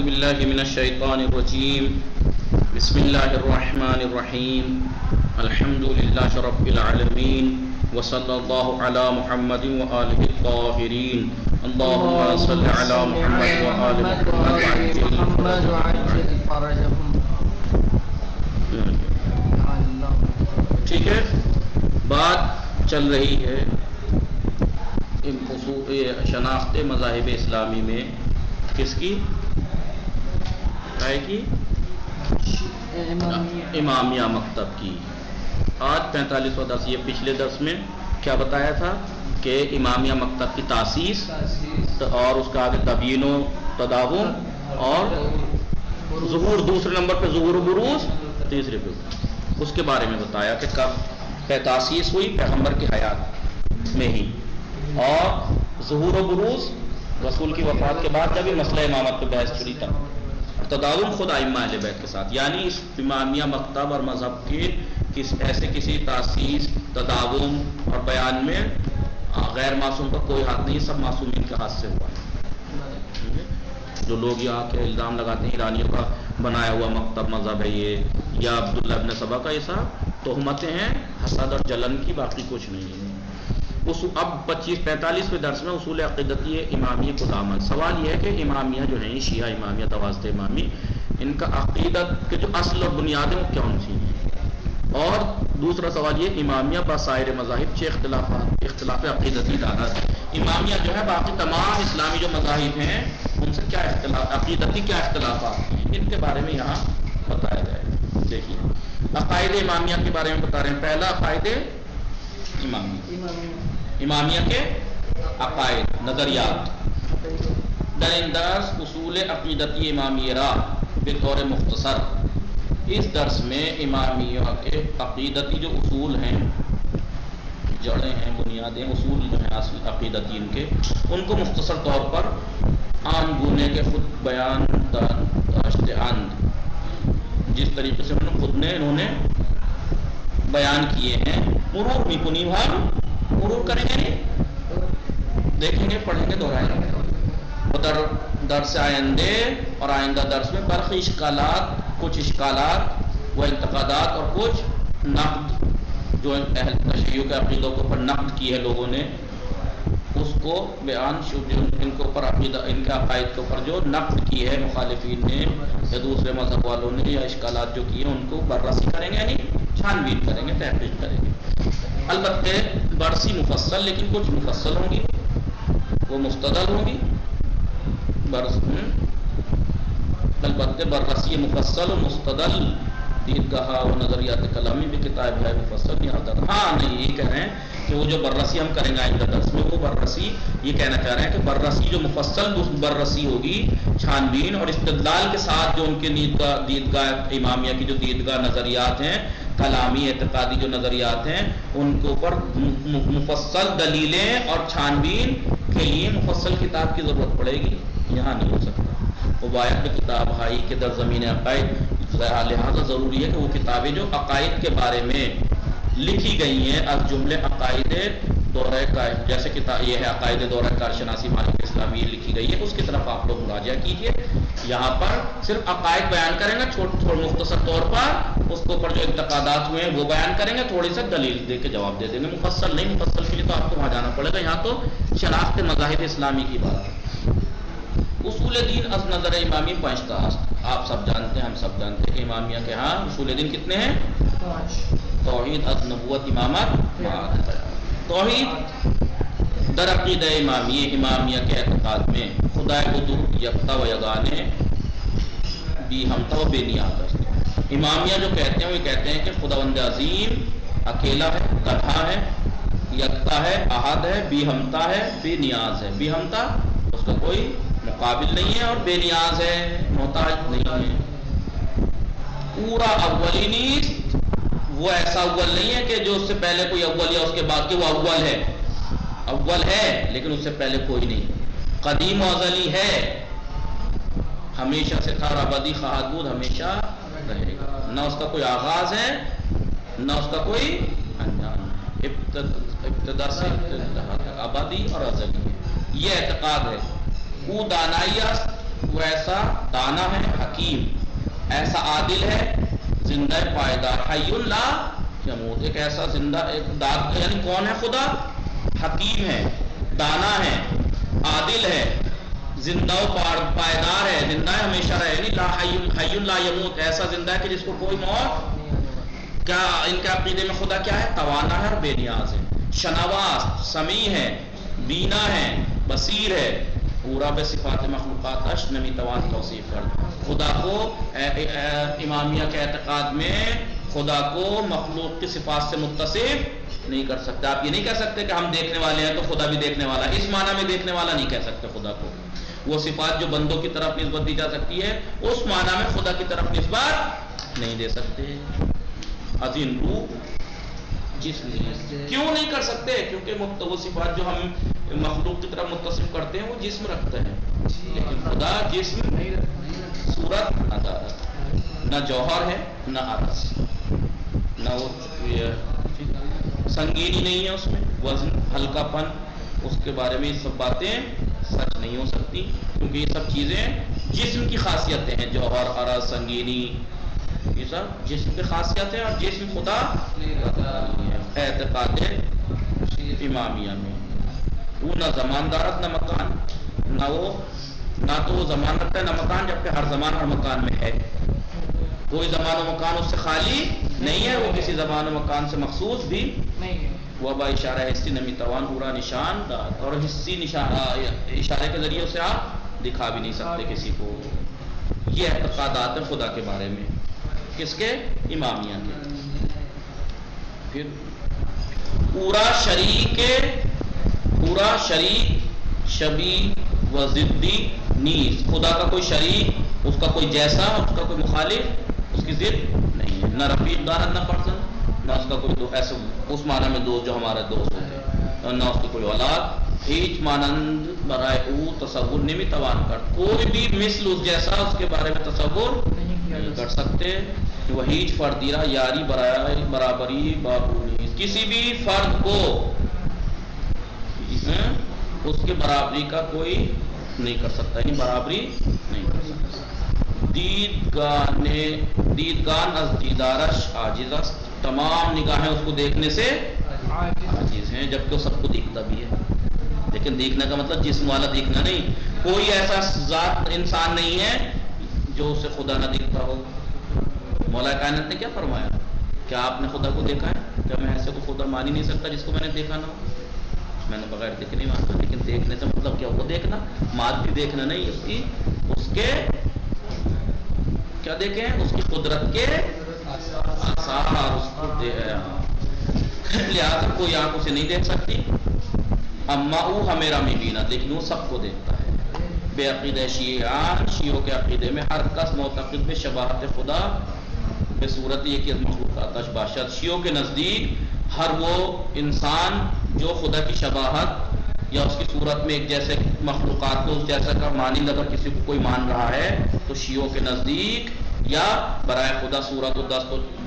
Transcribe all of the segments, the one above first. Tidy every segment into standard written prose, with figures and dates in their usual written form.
باللہ من الشیطان الرجیم بسم اللہ الرحمن الرحیم الحمد للہ رب العالمین وصلی اللہ علی محمد وآلہ الطاہرین اللہم صل علی محمد وآل محمد وعجل فرجہم. ٹھیک ہے، بات چل رہی ہے شناخت مذاہب اسلامی میں کس کی؟ امامیہ مکتب کی. آج 45واں درس. یہ پچھلے درس میں کیا بتایا تھا کہ امامیہ مکتب کی تاسیس اور اس کا آگے تبیین و تداوم اور ظہور، دوسرے نمبر پہ ظہور و بروز، تیسرے پہ اس کے بارے میں بتایا کہ کب تاسیس ہوئی پیغمبر کی حیات میں ہی، اور ظہور و بروز رسول کی وفات کے بعد جب یہ مسئلہ امامت پہ بحث چھڑی تھا. تداوم خود ائمہ اہل بیت کے ساتھ، یعنی اس امامیہ مکتب اور مذہب کے ایسے کسی تاسیس، تداوم اور بیان میں غیر معصوم کا کوئی ہاتھ نہیں، سب معصومین کے ہاتھ سے ہوا. جو لوگ یہاں کے الزام لگاتے ہیں ایرانیوں کا بنایا ہوا مکتب مذہب ہے یہ، یا عبداللہ ابن سبا کا، ایسا تہمتیں ہیں حسد اور جلن کی، باقی کچھ نہیں ہے. اب 45ویں درس میں اصول عقیدتی امامیہ کو دامن. سوال یہ ہے کہ امامیہ جو ہیں شیعہ امامیہ تواسط امامی، ان کا عقیدت کے جو اصل اور بنیادیں وہ کون سی ہیں؟ اور دوسرا سوال یہ امامیہ بسائر مذاہب چھ اختلاف عقیدتی دارت. امامیہ جو ہے باقی تمام اسلامی جو مذاہب ہیں ان سے کیا اختلاف عقیدتی کیا اختلافات ہیں، ان کے بارے میں یہاں بتایا جائے. دیکھیے عقائد امامیہ کے بارے میں بتا رہے ہیں. پہلا عقائد امامیہ کے عقائد نظریات. درندرس اصول عقیدتی امامیہ را بطور مختصر. اس درس میں امامیہ کے عقیدتی جو اصول ہیں، جڑیں ہیں، بنیادیں، اصول جو ہیں اصل عقیدتی ان کو مختصر طور پر عام گونے کے خود بیان داشتہاند جس طریقے سے انہوں نے بیان کیے ہیں مرور بھی کنی بھار مرور کریں گے، نہیں دیکھیں گے، پڑھیں گے، دہرائیں گے. درس آئندے اور آئندہ درس میں برقی اشکالات، کچھ اشکالات و انتقادات اور کچھ نقد جو اہل تشیع کے عقیدوں کے اوپر نقد کی ہے لوگوں نے، اس کو بیان ان کے اوپر عقیدہ، ان کے عقائد کے اوپر جو نقد کی ہے مخالفین نے یا دوسرے مذہب والوں نے یا اشکالات جو کیے ان کو بررسی کریں گے، یعنی چھان بین کریں گے، تحقیق کریں گے. البتہ برسی مفصل، لیکن کچھ مفصل ہوں گی، وہ مستدل ہوں گی. البتہ بررسی مفصل و مستدل دیدگاہ و نظریات کلامی بھی کتاب ہے مفصل نہیں آتا. ہاں نہیں، یہ کہہ رہے ہیں کہ وہ جو بررسی ہم کریں گے آئندہ درس میں، وہ بررسی یہ کہنا چاہ رہے ہیں کہ بررسی جو مفصل بررسی ہوگی، چھان بین اور استدلال کے ساتھ جو ان کے دیدگاہ امامیہ کی جو دیدگاہ نظریات ہیں، کلامی اعتقادی جو نظریات ہیں، ان کے اوپر مفصل دلیلیں اور چھان بین کے لیے مفصل کتاب کی ضرورت پڑے گی. یہاں نہیں ہو سکتا. وبایت میں کتاب ہائی کے در زمین عقائد، لہٰذا ضروری ہے کہ وہ کتابیں جو عقائد کے بارے میں لکھی گئی ہیں، از جملے عقائد دورہ کار، جیسے کتاب یہ ہے عقائد دورہ کارشناسی مالک اسلامی لکھی گئی ہے، اس کی طرف آپ لوگ مراجعہ کیجیے. یہاں پر صرف عقائد بیان کریں گے چھوٹے مختصر طور پر، اس کے اوپر جو انتقادات ہوئے ہیں وہ بیان کریں گے، تھوڑی سی دلیل دے کے جواب دے دیں گے. مفصل نہیں، مفصل کے لیے تو آپ کو وہاں جانا پڑے گا. یہاں تو شناخت مذاہب اسلامی کی بات ہے. اصول دین از نظر امامی 5 تا آپ سب جانتے ہیں، ہم سب جانتے ہیں. امامیہ کے ہاں اصول دین کتنے ہیں؟ 5. توحید از نبوت امامت. توحید در عقیدہ امامیہ کے اعتقاد میں خدا وجود یکتا و یگانے بھی ہمتا و بے نیاز ہے. امامیہ جو کہتے ہیں وہ کہتے ہیں کہ خداوند عظیم اکیلا ہے، تنہا ہے، یکتا ہے، احد ہے، بے ہمتا ہے، بے نیاز ہے. بے ہمتا اس کا کوئی مقابل نہیں ہے، اور بے نیاز ہے، محتاج نہیں ہے. پورا اولی نیست، وہ ایسا اول نہیں ہے کہ جو اس سے پہلے کوئی اول یا اس کے بعد کہ وہ اول ہے. اول ہے لیکن اس سے پہلے کوئی نہیں. قدیم و ازلی ہے، ہمیشہ سے تھا، ابدی خواہد بود، ہمیشہ رہے گا. نہ اس کا کوئی آغاز ہے نہ اس کا کوئی انجام. ابتدا سے ابدی اور ازلی ہے. یہ اعتقاد ہے. او دانائی است، وہ ایسا دانا ہے، حکیم، ایسا عادل ہے زندہ پائیدار، حی لا یموت، ایک ایسا زندہ یعنی کون ہے خدا؟ حکیم ہے، دانا ہے، عادل ہے، زندہ و پائیدار ہے، زندہ ہے ہمیشہ رہے، یعنی حی لا یموت، ایسا زندہ ہے کہ جس کو کوئی موت. کیا ان کے عقیدے میں خدا کیا ہے؟ توانا ہے اور بے نیاز ہے، شنواس، سمیع ہے، بینا ہے، بصیر ہے، پورا بے صفات مخلوقات اشت نمی توان توصیف کر. خدا کو امامیہ کے اعتقاد میں خدا کو مخلوق کی صفات سے متصف نہیں کر سکتے. آپ یہ نہیں کہہ سکتے کہ ہم دیکھنے والے ہیں تو خدا بھی دیکھنے والا ہے، اس معنی میں دیکھنے والا نہیں کہہ سکتے خدا کو. وہ صفات جو بندوں کی طرف نسبت دی جا سکتی ہے اس معنی میں خدا کی طرف نسبت نہیں دے سکتے. عظیم روح جسم کیوں نہیں کر سکتے؟ کیونکہ وہ صفات جو ہم مخلوق کی طرف متصف کرتے ہیں وہ جسم رکھتے ہیں، لیکن خدا جسم، صورت، نہ ذات، نہ جوہر ہے، نہ عرض، نہ وہ سنگینی نہیں ہے اس میں، وزن، ہلکا پن، اس کے بارے میں یہ سب باتیں سچ نہیں ہو سکتی، کیونکہ یہ سب چیزیں جسم کی خاصیتیں ہیں. جوہر، عرض، سنگینی، یہ سب جسم کی خاصیت ہے، اور جسم خدا اعتقاد امامیہ میں وہ نہ زمان دارت نہ مکان، نہ تو وہ زمان رکھتا ہے نہ مکان، جبکہ ہر زمان ہر مکان میں ہے. کوئی زمان و مکان اس سے خالی نہیں ہے، وہ کسی زمان و مکان سے مخصوص بھی نہیں ہے. وہ با اشارہ حصی نمی توان پورا نشان دار، اور حصی اشارے کے ذریعے اسے آپ دکھا بھی نہیں سکتے کسی کو. یہ اعتقادات ہیں خدا کے بارے میں، کس کے؟ امامیہ کے. پھر پورا شریک شبیہ و ضدی نیز، خدا کا کوئی شریک، اس کا کوئی جیسا، اس کا کوئی مخالف، اس کی ضد نہیں ہے. نہ رفیق دارت، نہ پرسن، نہ اس کا کوئی ایسے اس معنی میں دوست جو ہمارے دوست ہوتے ہیں، نہ اس کی کوئی اولاد. ہیچ مانند برائے او تصور نمی توان کر، کوئی بھی مثل اس جیسا اس کے بارے میں تصور نہیں کر سکتے. وہ ہیچ فردیرہ یاری برابری بابونی، کسی بھی فرد کو اس کے برابری کا کوئی نہیں کر سکتا، یعنی برابری نہیں کر سکتا. دیدگان از دیدارش عاجز است، تمام نگاہیں اس کو دیکھنے سے عاجز ہیں، جبکہ وہ سب کو دیکھتا بھی ہے. لیکن دیکھنے کا مطلب جسم والا دیکھنا نہیں. کوئی ایسا ذات انسان نہیں ہے جو اسے خدا نہ دیکھتا ہو. مولا کائنات نے کیا فرمایا؟ کیا آپ نے خدا کو دیکھا ہے؟ کیا میں ایسے کو خدا مان ہی نہیں سکتا جس کو میں نے دیکھا نہ ہو؟ میں نے بغیر دیکھے نہیں مانتا. لیکن دیکھنے سے مطلب کیا؟ وہ دیکھنا، مادی دیکھنا نہیں، اس کے کیا دیکھیں؟ اس کی قدرت کے آثار، اس کو لہٰذا کوئی آنکھ اسے نہیں دیکھ سکتی. اما او ہمیرا میں بینا، لیکن وہ سب کو دیکھتا ہے. بے عقیدہ شیعان، شیعوں کے عقیدے میں ہر کس معتقد میں شباہت خدا بے صورت یہ کہ مخلوقات اشباشت. شیعوں کے نزدیک ہر وہ انسان جو خدا کی شباہت یا اس کی صورت میں ایک جیسے مخلوقات کو اس جیسا کا مانند اگر کسی کو کوئی مان رہا ہے تو شیعوں کے نزدیک یا برائے خدا صورت و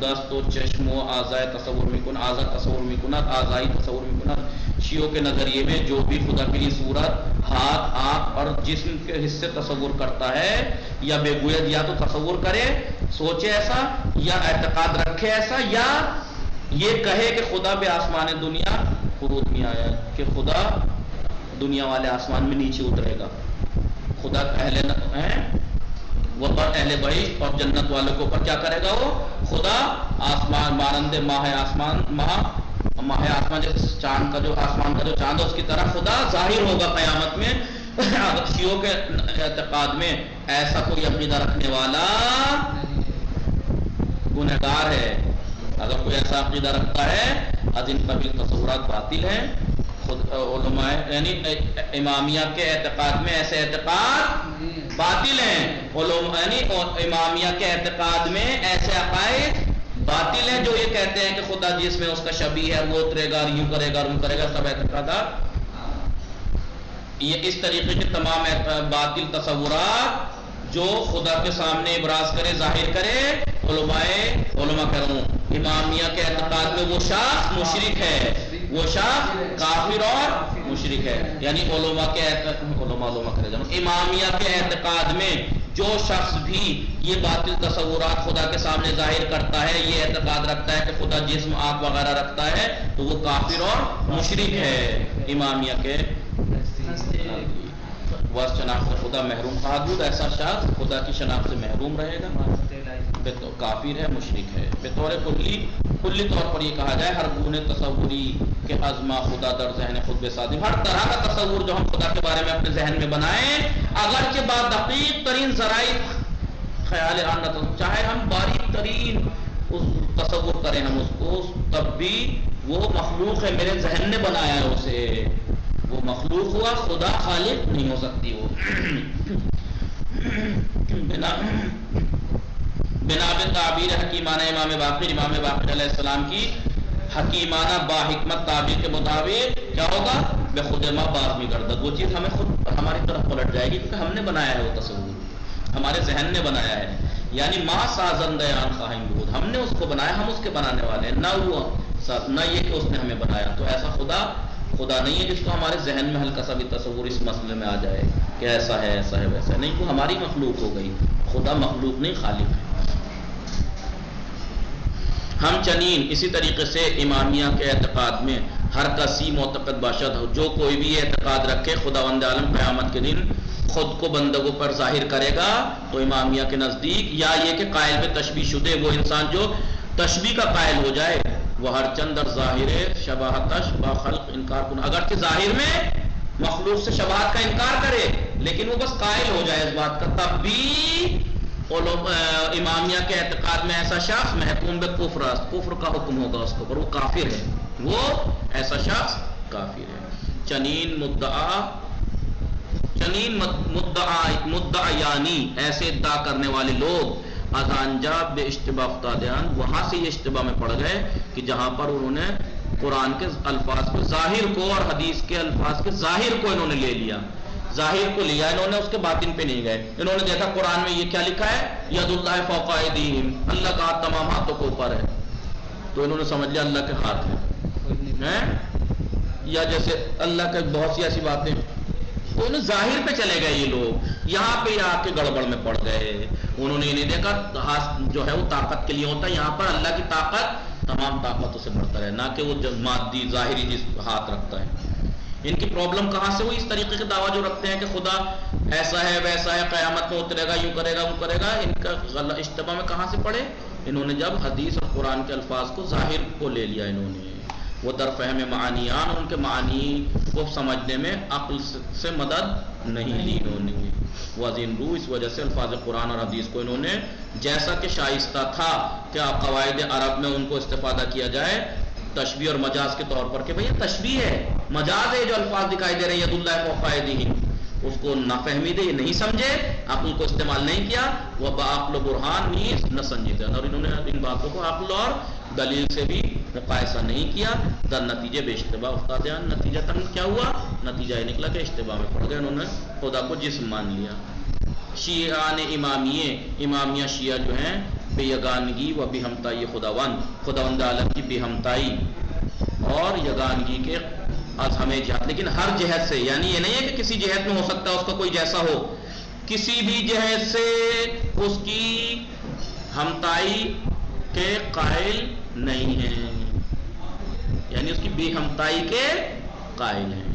دست و چشم و اعضاء تصور میں کن، اعضاء تصور میں کنت، اعضائی تصور میں کنت. شیعوں کے نظریے میں جو بھی خدا کے لیے صورت، ہاتھ، آنکھ اور جسم کے حصے تصور کرتا ہے یا بے گوید یا تو تصور کرے، سوچے ایسا، یا اعتقاد رکھے ایسا، یا یہ کہے کہ خدا بے آسمان دنیا خروج میں آیا، کہ خدا دنیا والے آسمان میں نیچے اترے گا. خدا اہل وہ پر اہل بہشت اور جنت والوں کے اوپر کیا کرے گا؟ وہ خدا آسمان مانند ماہ آسمان، ماہ آسمان جیسے چاند کا جو آسمان کا جو چاند ہے اس کی طرح خدا ظاہر ہوگا قیامت میں. شیعوں کے اعتقاد میں ایسا کوئی عقیدہ رکھنے والا گنہگار ہے. اگر کوئی ایسا عقیدہ رکھتا ہے از ان قبیل تصورات باطل ہیں. خود علماء یعنی امامیہ کے اعتقاد میں ایسے اعتقاد باطل ہیں. یعنی امامیہ کے اعتقاد میں ایسے عقائد باطل ہیں جو یہ کہتے ہیں کہ خدا جس میں اس کا شبیہ ہے وہ اترے گا، یوں کرے گا، یوں کرے گا. سب اعتقادات یہ اس طریقے کے تمام باطل تصورات جو خدا کے سامنے ابراز کرے، ظاہر کرے، علماء کہہ رہا ہوں امامیہ کے اعتقاد میں وہ شخص مشرک ہے، وہ شخص کافر اور مشرک ہے. یعنی علماء کرے جاؤ امامیہ کے اعتقاد میں جو شخص بھی یہ باطل تصورات خدا کے سامنے ظاہر کرتا ہے، یہ اعتقاد رکھتا ہے کہ خدا جسم آنکھ وغیرہ رکھتا ہے، تو وہ کافر اور مشرک ہے امامیہ کے وس شناخت خدا محروم حدود ایسا شخص خدا کی شناخت سے محروم رہے گا، کافر ہے، مشرک ہے۔ بطور کلی طور پر یہ کہا جائے ہر گونے تصوری کے ازما خدا در ذہن خود بے صادم، ہر طرح کا تصور جو ہم خدا کے بارے میں اپنے ذہن میں بنائیں، اگرچہ با دقیق ترین ذرائع خیال آنت، چاہے ہم باریک ترین اس تصور کریں ہم اس کو، تب بھی وہ مخلوق ہے، میرے ذہن نے بنایا ہے اسے، وہ مخلوق ہوا، خدا خالق نہیں ہو سکتی وہ۔ بنا تعبیر حکیمانہ امام باقر علیہ السلام کی حکیمانہ با حکمت تعبیر کے مطابق کیا ہوگا؟ بے خود ما باز میں گردد، وہ چیز ہمیں خود ہماری طرف پلٹ جائے گی، کیونکہ ہم نے بنایا ہے وہ تصور، ہمارے ذہن نے بنایا ہے، یعنی ما سازندیان خواہم بود، ہم نے اس کو بنایا، ہم اس کے بنانے والے ہیں، نہ یہ کہ اس نے ہمیں بنایا۔ تو ایسا خدا نہیں ہے جس کو ہمارے ذہن میں ہلکا سا بھی تصور اس مسئلے میں آ جائے کہ ایسا ہے ویسا نہیں، وہ ہماری مخلوق ہو گئی، خدا مخلوق نہیں خالق ہے۔ ہم چنین اسی طریقے سے امامیہ کے اعتقاد میں ہر کسی معتقد باشد ہو، جو کوئی بھی اعتقاد رکھے خداوند عالم قیامت کے دن خود کو بندگوں پر ظاہر کرے گا، تو امامیہ کے نزدیک یا یہ کہ قائل پہ تشبیہ شدہ وہ انسان جو تشبیہ کا قائل ہو جائے، وہ ہر چند در ظاہر شباہتش با خلق انکار کن، اگرچہ ظاہر میں مخلوق سے شباہت کا انکار کرے لیکن وہ بس قائل ہو جائے اس بات کا، تب بھی امامیہ کے اعتقاد میں ایسا شخص محکوم بے کفر کا حکم ہوگا اس کو، پر وہ کافر ہے، وہ ایسا شخص کافر ہے۔ چنین مدعیانی ایسے ادعا کرنے والے لوگ ازانجا بے اشتباہ افتادیان، وہاں سے یہ اشتباہ میں پڑ گئے کہ جہاں پر انہوں نے قرآن کے الفاظ کو ظاہر کو اور حدیث کے الفاظ کے ظاہر کو انہوں نے لے لیا، ظاہر کو لیا انہوں نے، اس کے باطن پہ نہیں گئے۔ انہوں نے دیکھا قرآن میں یہ کیا لکھا ہے، ید اللہ فوق ایدیہم، اللہ کا ہاتھ تمام ہاتھوں کے اوپر ہے، تو انہوں نے سمجھ لیا اللہ کے ہاتھ ہیں، یا جیسے اللہ کے بہت سی ایسی باتیں، تو انہیں ظاہر پہ چلے گئے یہ لوگ، یہاں پہ آ کے گڑبڑ میں پڑ گئے۔ انہوں نے نہیں دیکھا ہاتھ جو ہے وہ طاقت کے لیے ہوتا ہے، یہاں پر اللہ کی طاقت تمام طاقتوں سے بڑھتا ہے، نہ کہ وہ مادی ظاہری جس ہاتھ رکھتا ہے۔ ان کی پرابلم کہاں سے ہوئی؟ اس طریقے کے دعویٰ جو رکھتے ہیں کہ خدا ایسا ہے ویسا ہے، قیامت میں اترے گا، یوں کرے گا وہ کرے گا، ان کا غلط اشتباہ میں کہاں سے پڑے؟ انہوں نے جب حدیث اور قرآن کے الفاظ کو ظاہر کو لے لیا، انہوں نے وہ در فہم معانیان، ان کے معانی کو سمجھنے میں عقل سے مدد نہیں لی انہوں نے، وزن رو اس وجہ سے الفاظ قرآن اور حدیث کو انہوں نے جیسا کہ شائستہ تھا کہ قواعد عرب میں ان کو استفادہ کیا جائے تشبیہ اور مجاز کے طور پر، کہ بھئی یہ تشبیہ ہے، مجاز ہے، جو الفاظ دکھائی دے رہے ہیں ید اللہ فوق ایدیہم، اس کو نہ فہمی دے، یہ نہیں سمجھے، عقل کو استعمال نہیں کیا، وہ بعقل و برہان نیز نہ سمجھتے، اور انہوں نے ان باتوں کو عقل اور دلیل سے بھی مقایسہ نہیں کیا، در نتیجے بے اشتباہ افتادیان، نتیجہ تن کیا ہوا؟ نتیجہ یہ نکلا کہ اشتباہ میں پڑ گئے، انہوں نے خدا کو جسم مان لیا۔ شیعان امامیہ شیعہ جو ہیں بے یگانگی و بے ہمتائی خداوند عالم کی بے ہمتائی اور یگانگی کے از ہمیں جہت، لیکن ہر جہت سے، یعنی یہ نہیں ہے کہ کسی جہت میں ہو سکتا ہے اس کا کوئی جیسا ہو، کسی بھی جہت سے اس کی ہمتائی کے قائل نہیں ہیں، یعنی اس کی بے ہمتائی کے قائل ہیں۔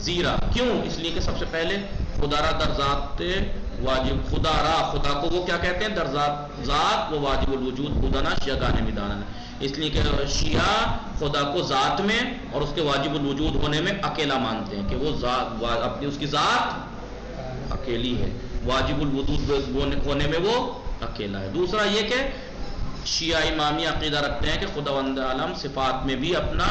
زیرا کیوں؟ اس لیے کہ سب سے پہلے خدا را در ذات واجب، خدا کو وہ کیا کہتے ہیں؟ در ذات وہ واجب الوجود بودنا شیعہ گانے میدانا، اس لیے کہ شیعہ خدا کو ذات میں اور اس کے واجب الوجود ہونے میں اکیلا مانتے ہیں کہ وہ ذات اپنی اس کی ذات اکیلی ہے، واجب الوجود ہونے میں وہ اکیلا ہے۔ دوسرا یہ کہ شیعہ امامی عقیدہ رکھتے ہیں کہ خداوند عالم صفات میں بھی اپنا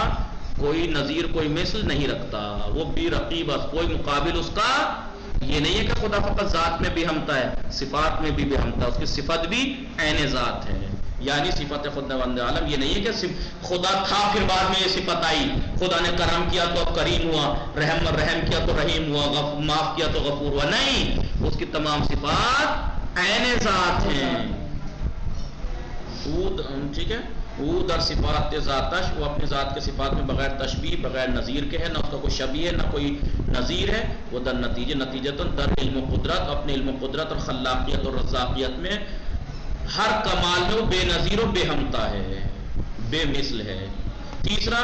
کوئی نظیر کوئی مثل نہیں رکھتا، وہ بھی رقیب، کوئی مقابل اس کا یہ نہیں ہے کہ خدا فقط ذات میں بھی ہمتا ہے، صفات میں بھی ہمتا ہے، اس کی صفت بھی عین ذات ہے، یعنی صفت خداوند عالم یہ نہیں ہے کہ خدا تھا پھر بعد میں یہ صفت آئی، خدا نے کرم کیا تو اب کریم ہوا، رحم کیا تو رحیم ہوا، معاف کیا تو غفور ہوا، نہیں، اس کی تمام صفات عین ذات ہیں۔ ٹھیک ہے، وہ در صفات ذاتش، وہ اپنی ذات کے صفات میں بغیر تشبیہ بغیر نظیر کے ہے، نہ اس کا کوئی شبیہ ہے نہ کوئی نظیر ہے. وہ در نتیجتاً در علم و قدرت، اپنے علم و قدرت اور خلاقیت اور رزاقیت میں ہر کمال میں وہ بے نظیر و بے ہمتا ہے، بے مثل ہے. تیسرا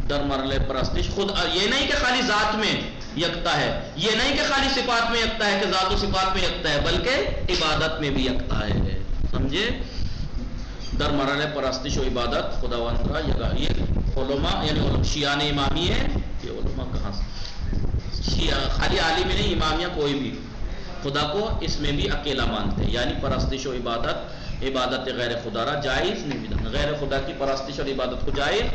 در مرحلہ پرستش، خود یہ نہیں کہ خالی ذات میں یکتا ہے، یہ نہیں کہ خالی صفات میں یکتا ہے کہ ذات و صفات میں یکتا ہے، بلکہ عبادت میں بھی یکتا ہے. سمجھے؟ در مرحلہ پرستش و عبادت خداوند را یہ علماء یعنی شیعان امامی ہے. یہ علماء کہاں سے؟ شیعہ خالی عالم نہیں، امامیہ کوئی بھی خدا کو اس میں بھی اکیلا مانتے ہیں. یعنی پرستش و عبادت غیر خدا را جائز نہیں، غیر خدا کی پرستش اور عبادت کو جائز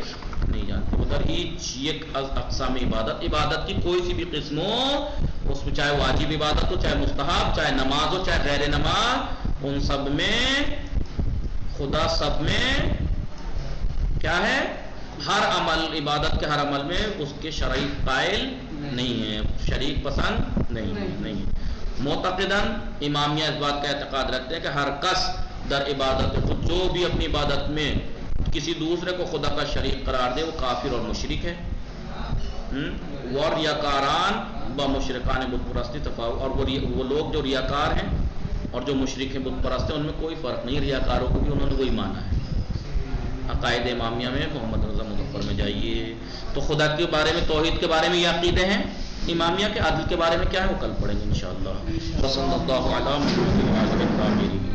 نہیں جانتے. ادھر ایک اقسام عبادت کی کوئی سی بھی قسم ہو، اس میں چاہے واجب عبادت ہو، چاہے مستحب، چاہے نماز ہو، چاہے غیر نماز، ان سب میں خدا سب میں کیا ہے؟ ہر عمل، عبادت کے ہر عمل میں اس کے شریک قائل نہیں ہے، شریک پسند نہیں. معتقداً امامیہ اس بات کا اعتقاد رکھتے ہیں کہ ہر کس در عبادت خود جو بھی اپنی عبادت میں کسی دوسرے کو خدا کا شریک قرار دے وہ کافر اور مشرک ہے. اور ریاکاران با مشرکان بت پرستی تفاوت، اور وہ لوگ جو ریاکار ہیں اور جو مشرک ہیں بت پرست ہیں ان میں کوئی فرق نہیں. ریاکاروں کو بھی انہوں نے وہی مانا ہے. عقائد امامیہ میں محمد رضا مظفر میں جائیے تو خدا کے بارے میں، توحید کے بارے میں یہ عقیدے ہیں. امامیہ کے عدل کے بارے میں کیا ہے وہ کل پڑھیں گے انشاءاللہ. صلی اللہ علیہ وسلم.